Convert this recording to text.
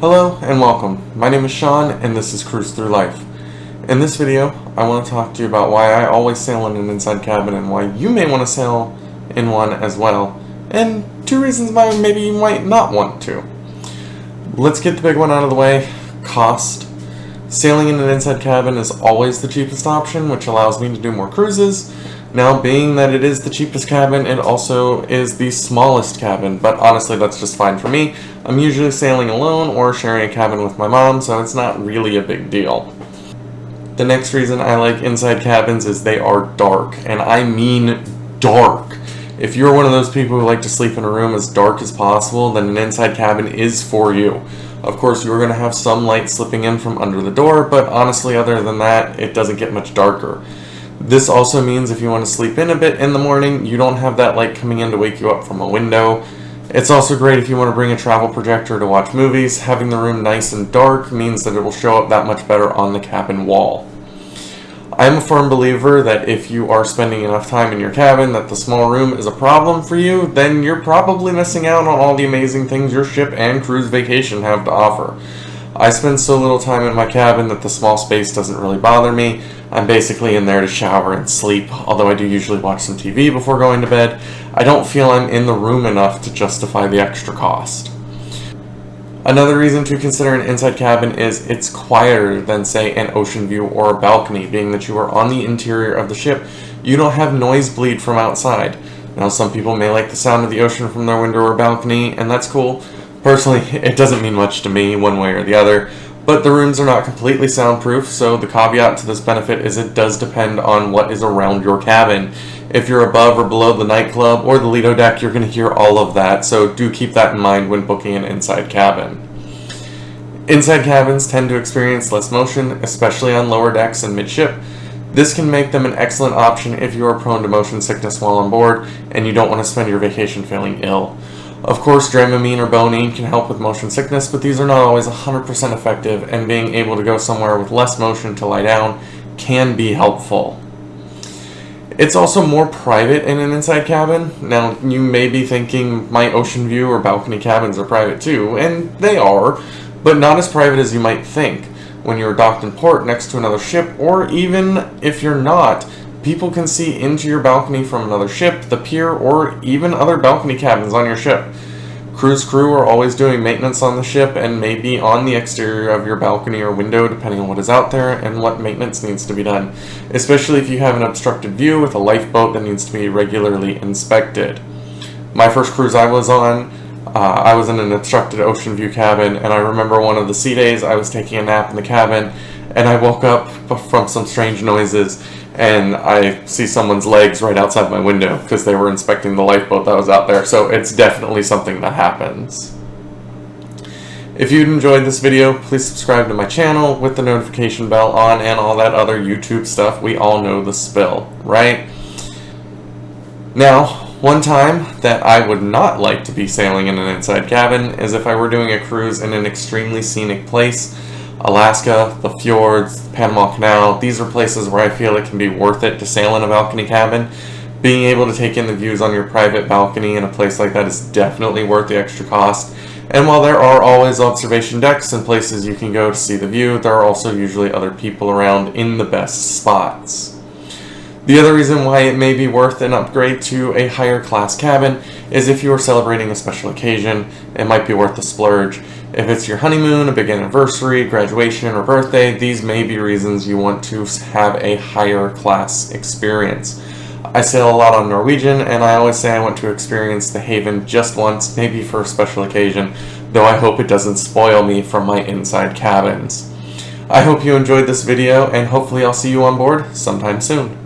Hello and welcome. My name is Sean and this is Cruise Through Life. In this video, I want to talk to you about why I always sail in an inside cabin and why you may want to sail in one as well, and 2 reasons why maybe you might not want to. Let's get the big one out of the way. Cost. Sailing in an inside cabin is always the cheapest option, which allows me to do more cruises. Now, being that it is the cheapest cabin, it also is the smallest cabin, but honestly that's just fine for me. I'm usually sailing alone or sharing a cabin with my mom, so it's not really a big deal. The next reason I like inside cabins is they are dark, and I mean dark. If you're one of those people who like to sleep in a room as dark as possible, then an inside cabin is for you. Of course, you're going to have some light slipping in from under the door, but honestly, other than that, it doesn't get much darker. This also means if you want to sleep in a bit in the morning, you don't have that light coming in to wake you up from a window. It's also great if you want to bring a travel projector to watch movies. Having the room nice and dark means that it will show up that much better on the cabin wall. I'm a firm believer that if you are spending enough time in your cabin that the small room is a problem for you, then you're probably missing out on all the amazing things your ship and cruise vacation have to offer. I spend so little time in my cabin that the small space doesn't really bother me. I'm basically in there to shower and sleep, although I do usually watch some TV before going to bed. I don't feel I'm in the room enough to justify the extra cost. Another reason to consider an inside cabin is it's quieter than, say, an ocean view or a balcony, being that you are on the interior of the ship. You don't have noise bleed from outside. Now, some people may like the sound of the ocean from their window or balcony, and that's cool. Personally, it doesn't mean much to me one way or the other, but the rooms are not completely soundproof, so the caveat to this benefit is it does depend on what is around your cabin. If you're above or below the nightclub or the Lido deck, you're going to hear all of that, so do keep that in mind when booking an inside cabin. Inside cabins tend to experience less motion, especially on lower decks and midship. This can make them an excellent option if you are prone to motion sickness while on board and you don't want to spend your vacation feeling ill. Of course, Dramamine or Bonine can help with motion sickness, but these are not always 100% effective, and being able to go somewhere with less motion to lie down can be helpful. It's also more private in an inside cabin. Now, you may be thinking my ocean view or balcony cabins are private too, and they are, but not as private as you might think. When you're docked in port next to another ship, or even if you're not, people can see into your balcony from another ship, the pier, or even other balcony cabins on your ship. Cruise crew are always doing maintenance on the ship and may be on the exterior of your balcony or window depending on what is out there and what maintenance needs to be done, especially if you have an obstructed view with a lifeboat that needs to be regularly inspected. My first cruise I was on, I was in an obstructed ocean view cabin, and I remember one of the sea days I was taking a nap in the cabin and I woke up from some strange noises and I see someone's legs right outside my window because they were inspecting the lifeboat that was out there, so it's definitely something that happens. If you enjoyed this video, please subscribe to my channel with the notification bell on and all that other YouTube stuff. We all know the spill, right? Now, one time that I would not like to be sailing in an inside cabin is if I were doing a cruise in an extremely scenic place. Alaska, the fjords, the Panama Canal, these are places where I feel it can be worth it to sail in a balcony cabin. Being able to take in the views on your private balcony in a place like that is definitely worth the extra cost. And while there are always observation decks and places you can go to see the view, there are also usually other people around in the best spots. The other reason why it may be worth an upgrade to a higher class cabin is if you are celebrating a special occasion, it might be worth the splurge. If it's your honeymoon, a big anniversary, graduation, or birthday, these may be reasons you want to have a higher class experience. I sail a lot on Norwegian, and I always say I want to experience the Haven just once, maybe for a special occasion, though I hope it doesn't spoil me from my inside cabins. I hope you enjoyed this video, and hopefully I'll see you on board sometime soon.